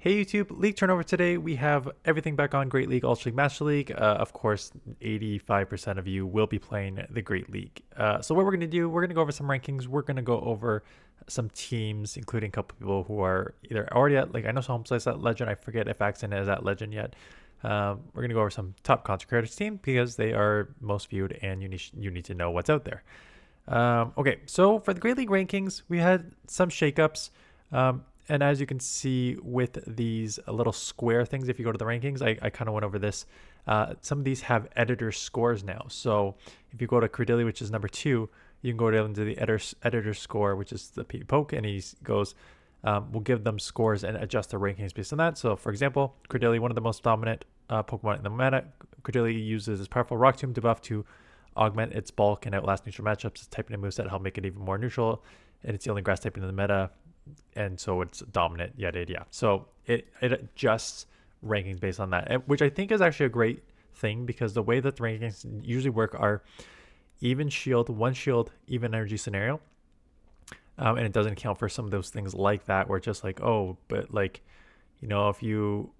Hey YouTube, League Turnover today. We have everything back on Great League, Ultra League, Master League. Of course, 85% of you will be playing the Great League. So what we're going to do, we're going to go over some rankings. We're going to go over some teams, including a couple people who are either already at, like I know some Homeslice at Legend. I forget if Accent is at Legend yet. We're going to go over some top content creators team because they are most viewed and you need to know what's out there. Okay, so for the Great League rankings, we had some shakeups. And as you can see with these little square things, if you go to the rankings, I kind of went over this. Some of these have editor scores now. So if you go to Credilli, which is number 2, you can go down to the editor score, which is the PVPOKE, and he goes, we'll give them scores and adjust the rankings based on that. So for example, Credilli, one of the most dominant Pokemon in the meta, Credilli uses his powerful Rock Tomb debuff to augment its bulk and outlast neutral matchups. Its typing and moveset help make it even more neutral, and it's the only grass typing in the meta. And so it's dominant, yada yada. Yeah. So it adjusts rankings based on that, which I think is actually a great thing because the way that the rankings usually work are even shield, one shield, even energy scenario, and it doesn't account for some of those things like that where it's just like, oh, but like, if you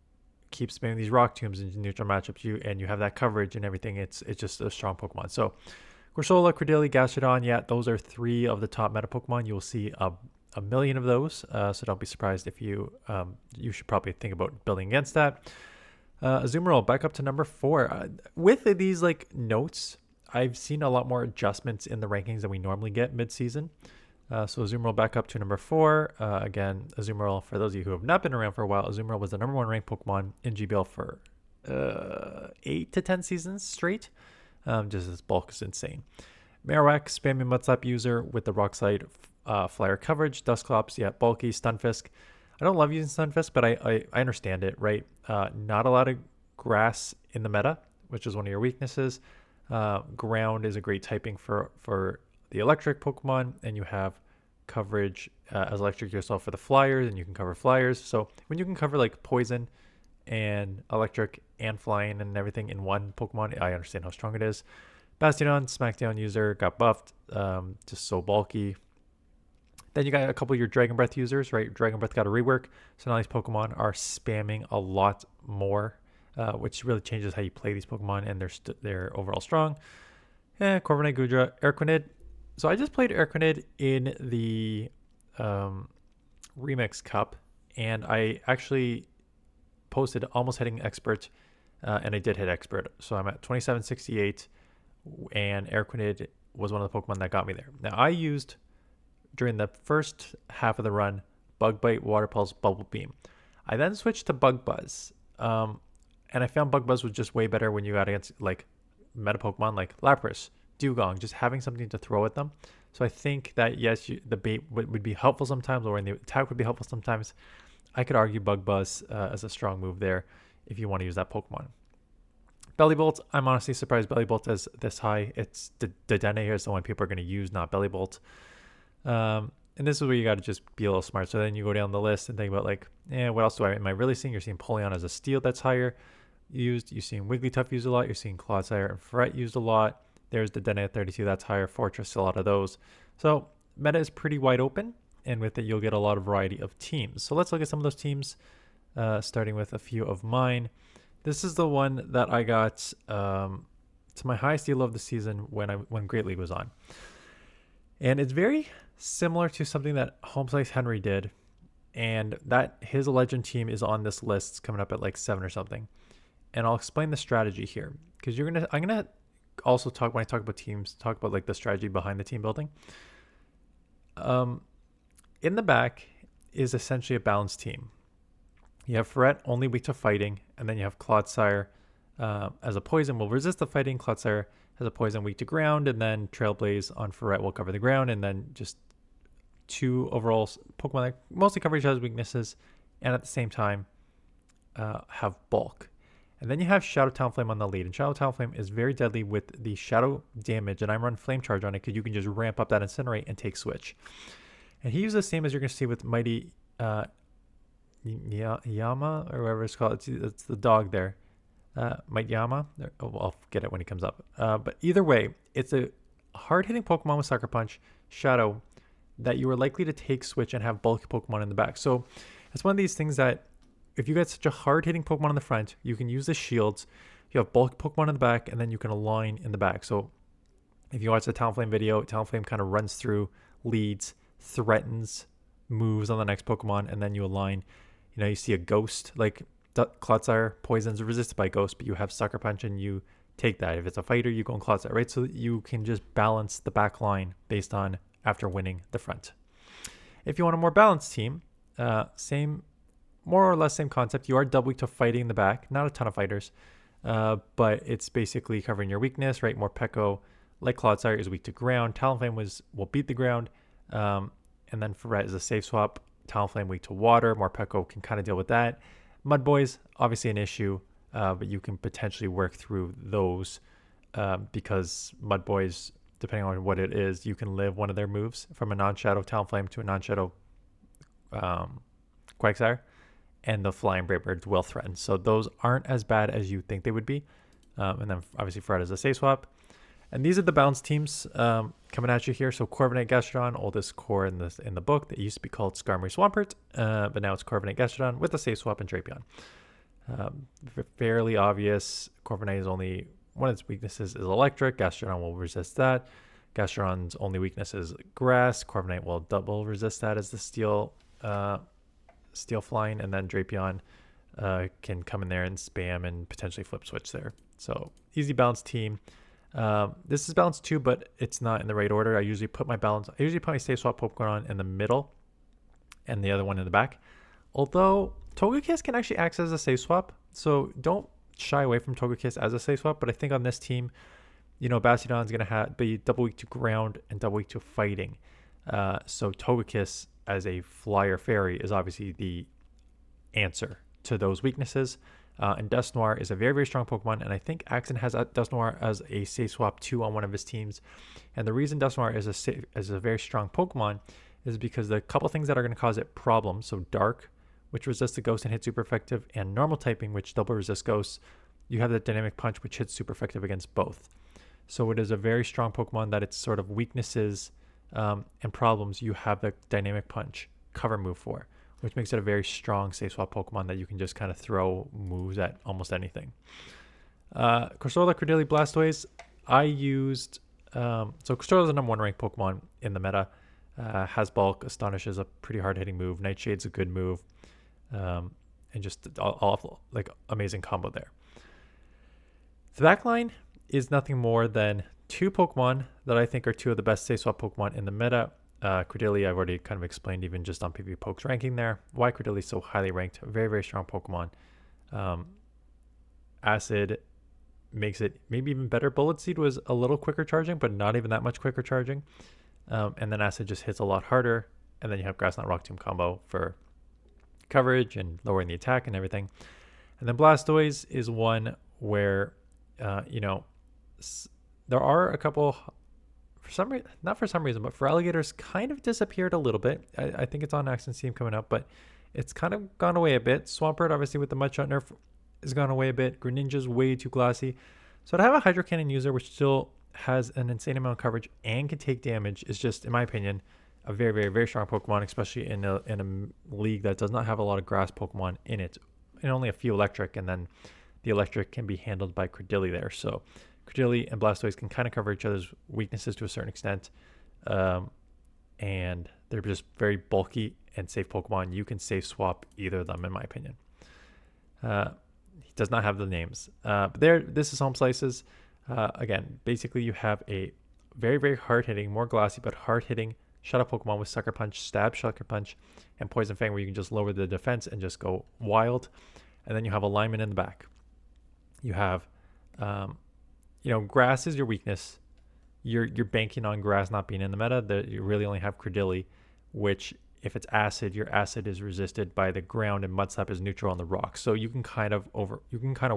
keep spamming these rock tombs into neutral matchups, you have that coverage and everything, it's just a strong Pokemon. So Corsola, Credilli, Gastrodon, yeah, those are 3 of the top meta Pokemon. You will see a million of those, so don't be surprised if you should probably think about building against that. Azumarill back up to number 4. With these like notes, I've seen a lot more adjustments in the rankings than we normally get mid-season. So Azumarill back up to number 4. Again, Azumarill, for those of you who have not been around for a while, Azumarill was the number 1 ranked Pokemon in GBL for 8 to 10 seasons straight. Just its bulk is insane. Marowak, spamming Mudslap user with the Rock Slide flyer coverage. Dusclops, yeah, bulky. Stunfisk, I don't love using Stunfisk, but I understand it, right? Not a lot of grass in the meta, which is one of your weaknesses. Ground is a great typing for the electric Pokemon, and you have coverage as electric yourself for the flyers, and you can cover flyers. So when you can cover like poison and electric and flying and everything in one Pokemon, I understand how strong it is. Bastion, Smackdown user, got buffed, just so bulky. Then you got a couple of your Dragon Breath users, right? Dragon Breath got a rework, so now these Pokemon are spamming a lot more, which really changes how you play these Pokemon, and they're overall strong. Corviknight, Gudra, Erquinid. So I just played Erquinid in the Remix Cup, and I actually posted almost hitting Expert, and I did hit Expert. So I'm at 2768, and Erquinid was one of the Pokemon that got me there. Now I used, during the first half of the run, Bug Bite, Water Pulse, Bubble Beam. I then switched to Bug Buzz, and I found Bug Buzz was just way better when you got against like meta Pokemon like Lapras, Dugong, just having something to throw at them. So I think that yes, the bait would be helpful sometimes, or in the attack would be helpful sometimes. I could argue Bug Buzz as a strong move there if you want to use that Pokemon. Bellybolt, I'm honestly surprised Bellybolt is this high. It's the Dene here is the one people are going to use, not Bellybolt. And this is where you got to just be a little smart. So then you go down the list and think about like, what else am I really seeing? You're seeing Polion as a steel that's higher used. You're seeing Wigglytuff used a lot. You're seeing Clodsire and Fret used a lot. There's the Dene at 32, that's higher. Fortress, a lot of those. So meta is pretty wide open, and with it you'll get a lot of variety of teams. So let's look at some of those teams, starting with a few of mine. This is the one that I got to my highest elo of the season when Great League was on. And it's very similar to something that Homeslice Henry did, and that his legend team is on this list. It's coming up at like 7 or something. And I'll explain the strategy here, because I'm gonna also talk, when I talk about teams, talk about like the strategy behind the team building. In the back is essentially a balanced team. You have Fret, only weak to fighting, and then you have Clodsire as a poison will resist the fighting. Clodsire has a poison weak to ground, and then Trailblaze on Fret will cover the ground, and then just 2 overall Pokemon that mostly cover each other's weaknesses, and at the same time have bulk. And then you have Shadow Talonflame on the lead, and Shadow Talonflame is very deadly with the shadow damage, and I run Flame Charge on it because you can just ramp up that Incinerate and take Switch. And he uses the same as you're going to see with Mighty Yama, or whatever it's called. It's the dog there. Might Yama. I'll get it when he comes up. But either way, it's a hard-hitting Pokemon with Sucker Punch, Shadow, that you are likely to take Switch and have bulky Pokemon in the back. So it's one of these things that if you get such a hard-hitting Pokemon in the front, you can use the shields. You have bulk Pokemon in the back, and then you can align in the back. So if you watch the Talonflame video, Talonflame kind of runs through, leads, threatens, moves on the next Pokemon, and then you align. You see a ghost, like Clodsire poisons are resisted by ghost, but you have Sucker Punch and you take that. If it's a fighter, you go on Clodsire, right? So that you can just balance the back line based on after winning the front. If you want a more balanced team, more or less same concept. You are double weak to fighting in the back, not a ton of fighters, but it's basically covering your weakness, right? Morpeko, like Clodsire, is weak to ground. Talonflame will beat the ground, and then Ferret is a safe swap. Talonflame weak to water. Morpeko can kind of deal with that. Mudboys, obviously an issue, but you can potentially work through those because Mudboys, depending on what it is, you can live one of their moves from a non-shadow Talonflame to a non-shadow Quagsire, and the Flying Brave Birds will threaten. So those aren't as bad as you think they would be. And then obviously Ferret is a safe swap. And these are the balanced teams coming at you here. So Corviknight Gastrodon, oldest core in the book. That used to be called Skarmory Swampert, but now it's Corviknight Gastrodon with a safe swap and Drapion. Fairly obvious. Corviknight is only one of its weaknesses is electric. Gastrodon will resist that. Gastrodon's only weakness is grass. Corviknight will double resist that as the steel flying, and then Drapion can come in there and spam and potentially flip switch there. So easy balanced team. This is balanced too, but it's not in the right order. I usually put my safe swap Pokemon in the middle and the other one in the back. Although Togekiss can actually act as a safe swap, so don't shy away from Togekiss as a safe swap. But I think on this team, Bastiodon's going to be double weak to ground and double weak to fighting. So Togekiss as a flyer fairy is obviously the answer to those weaknesses. And Dusknoir is a very, very strong Pokemon, and I think Axon has Dusknoir as a safe swap too on one of his teams. And the reason Dusknoir is a very strong Pokemon is because the couple things that are going to cause it problems, so Dark, which resists the Ghost and hits super effective, and Normal typing, which double resists Ghosts, you have the Dynamic Punch, which hits super effective against both. So it is a very strong Pokemon that its sort of weaknesses and problems you have the Dynamic Punch cover move for, which makes it a very strong safe swap Pokemon that you can just kind of throw moves at almost anything. Corsola, Credilli, Blastoise, I used... so Corsola is the number 1 ranked Pokemon in the meta. Has Bulk, Astonish is a pretty hard-hitting move. Nightshade's a good move. And just all like amazing combo there. The back line is nothing more than 2 Pokemon that I think are 2 of the best safe swap Pokemon in the meta. Credilli, I've already kind of explained even just on PVPOKE's ranking there. Why Credilli is so highly ranked. Very, very strong Pokemon. Acid makes it maybe even better. Bullet Seed was a little quicker charging, but not even that much quicker charging. And then Acid just hits a lot harder. And then you have Grass Knot Rock Tomb combo for coverage and lowering the attack and everything. And then Blastoise is one where, there are a couple... not for some reason, but for alligators kind of disappeared a little bit. I think it's on Axon's team coming up, but it's kind of gone away a bit. Swampert, obviously, with the Mudshot nerf, has gone away a bit. Greninja's way too glassy. So to have a Hydro Cannon user, which still has an insane amount of coverage and can take damage, is just, in my opinion, a very, very, very strong Pokemon, especially in a league that does not have a lot of grass Pokemon in it, and only a few electric, and then the electric can be handled by Credilli there. So Credilli and Blastoise can kind of cover each other's weaknesses to a certain extent, and they're just very bulky and safe Pokemon. You can safe swap either of them, in my opinion. He does not have the names, but this is Home Slices. Again, basically you have a very, very hard-hitting, more glossy, but hard-hitting Shut Up Pokemon with Sucker Punch, Stab, Sucker Punch, and Poison Fang, where you can just lower the defense and just go wild. And then you have alignment in the back. You have, grass is your weakness. You're banking on grass not being in the meta. You really only have Credilli, which if it's acid, your acid is resisted by the ground, and Mud Slap is neutral on the rocks. So you can kind of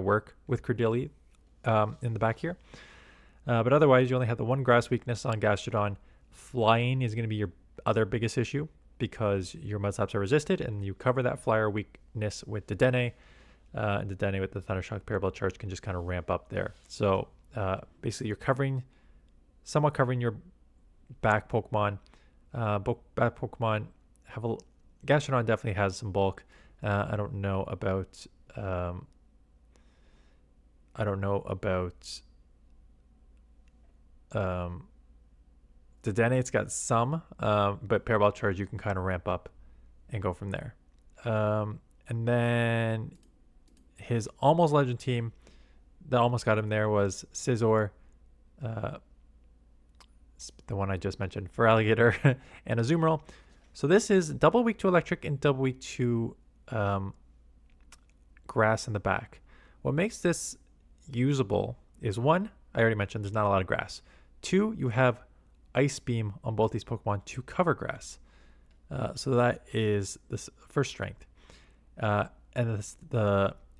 work with Credilli in the back here. But otherwise, you only have the 1 grass weakness on Gastrodon. Flying is going to be your other biggest issue because your Mud Slaps are resisted, and you cover that flyer weakness with Dedenne. And Dedenne with the Thundershock Parabolic Charge can just kind of ramp up there. So basically, you're somewhat covering your back Pokemon. Back Pokemon Gastrodon definitely has some bulk. I don't know about I don't know about the detonate's got some, but Parabolic Charge you can kind of ramp up and go from there. And then his almost legend team that almost got him there was Scizor, the one I just mentioned, for Alligator, and Azumarill. So this is double weak to electric and double weak to grass in the back. What makes this usable is, one, I already mentioned there's not a lot of grass. Two, you have Ice Beam on both these Pokemon to cover grass. So that is the first strength. And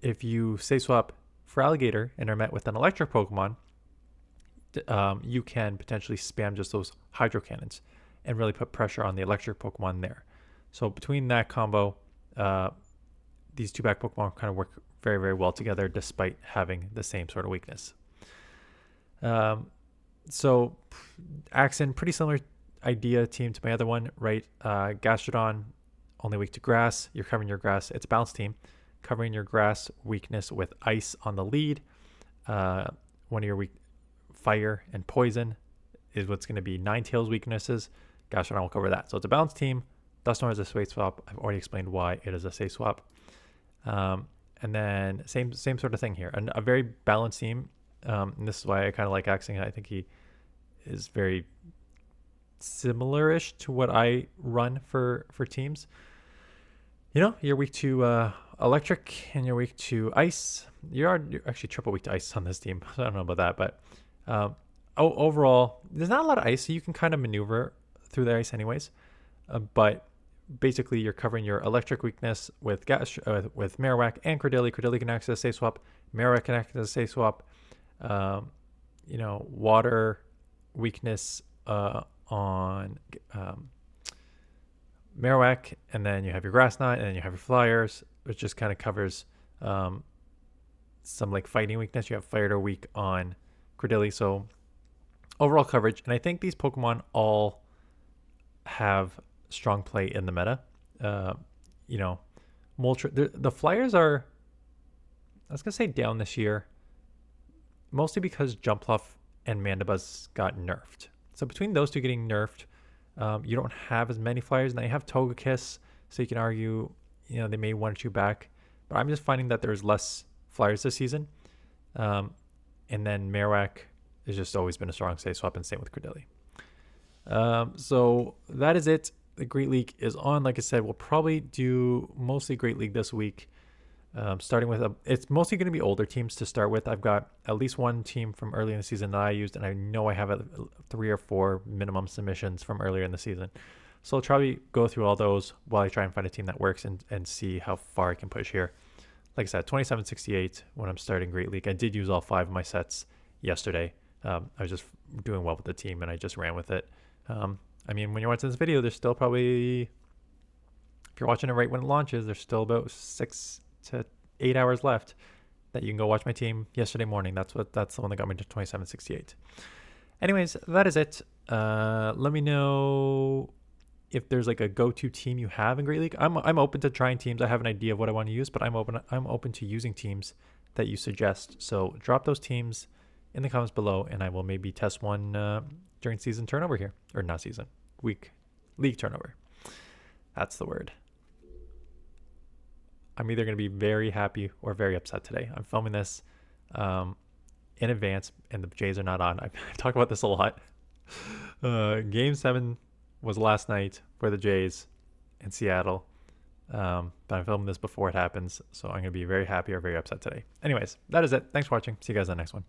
if you say swap for Alligator and are met with an electric Pokemon, you can potentially spam just those Hydro Cannons and really put pressure on the electric Pokemon there. So between that combo, these two back Pokemon kind of work very, very well together despite having the same sort of weakness. So Axon, pretty similar idea team to my other one, right? Gastrodon, only weak to grass. You're covering your grass. It's a balanced team. Covering your grass weakness with ice on the lead. One of your weak fire and poison is what's going to be Ninetales weaknesses. Gastrodon will cover that. So it's a balanced team. Dusknoir is a safe swap. I've already explained why it is a safe swap. And then same sort of thing here. A very balanced team. And this is why I kind of like Axing. I think he is very similar-ish to what I run for teams. You know, you're weak to electric and you're weak to ice. You're actually triple weak to ice on this team. I don't know about that, but overall, there's not a lot of ice, so you can kind of maneuver through the ice anyways. But basically, you're covering your electric weakness with Marowak and Credilli. Credilli can act as a safe swap. Marowak can act as a safe swap. Water weakness on Marowak, and then you have your Grass Knot, and then you have your Flyers, which just kind of covers some like fighting weakness. You have Fire weak on Credilli, so overall coverage. And I think these Pokemon all have strong play in the meta. Moltres, the Flyers are, I was gonna say, down this year, mostly because Jumpluff and Mandibuzz got nerfed. So between those two getting nerfed, you don't have as many Flyers. Now you have Togekiss, so you can argue, they may one or two back. But I'm just finding that there's less Flyers this season. And then Marowak has just always been a strong safe swap, and same with Credilli. So that is it. The Great League is on. Like I said, we'll probably do mostly Great League this week. Starting with it's mostly going to be older teams to start with. I've got at least one team from early in the season that I used, and I know I have 3 or 4 minimum submissions from earlier in the season. So I'll probably go through all those while I try and find a team that works and see how far I can push here. Like I said, 2768 when I'm starting Great League. I did use all 5 of my sets yesterday. I was just doing well with the team, and I just ran with it. When you're watching this video, there's still probably, if you're watching it right when it launches, there's still about 6 to 8 hours left that you can go watch my team yesterday morning. That's the one that got me to 2768. Anyways, that is it. Let me know if there's like a go-to team you have in Great League. I'm open to trying teams. I have an idea of what I want to use, but I'm open to using teams that you suggest. So drop those teams in the comments below, and I will maybe test one during season turnover here, or not season, league turnover. That's the word. I'm either going to be very happy or very upset today. I'm filming this in advance, and the Jays are not on. I've talked about this a lot. Game 7 was last night for the Jays in Seattle. But I'm filming this before it happens, so I'm going to be very happy or very upset today. Anyways, that is it. Thanks for watching. See you guys in the next one.